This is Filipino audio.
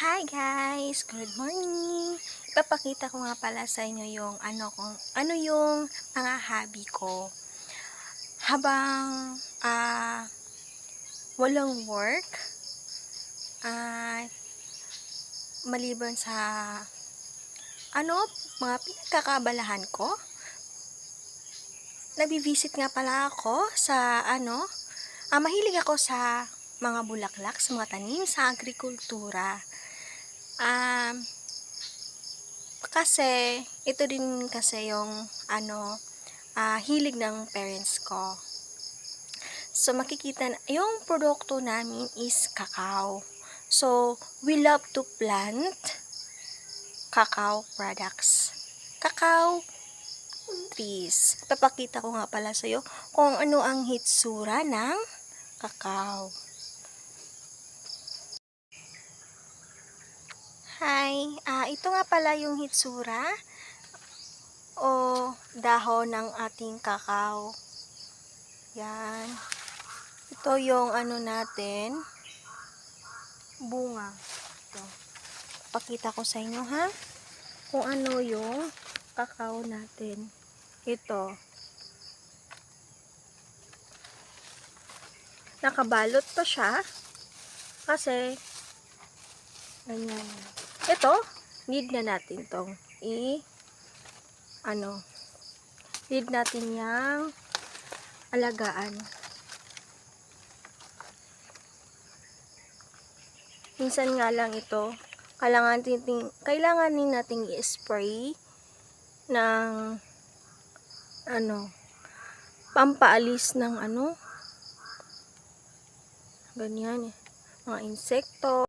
Hi guys! Good morning! Ipapakita ko nga pala sa inyo yung ano yung mga hobby ko. Habang walang work, maliban sa mga pinagkakabalahan ko, nagbi-visit nga pala ako sa mahilig ako sa mga bulaklak, sa mga tanim, sa agrikultura. Kasi ito din kasi yung hilig ng parents ko. So makikita yung produkto namin is cacao. So we love to plant cacao products. Cacao trees. Papakita ko nga pala sa iyo kung ano ang hitsura ng cacao. Hi, ito nga pala yung hitsura o dahon ng ating cacao. Yan. Ito yung natin, bunga. Ito. Pakita ko sa inyo ha, kung ano yung cacao natin. Ito. Nakabalot pa siya kasi ganyan. Ito, need na natin tong need natin yang alagaan. Minsan nga lang ito, kailangan din nating i-spray ng pampaalis ng ganyan, mga insekto.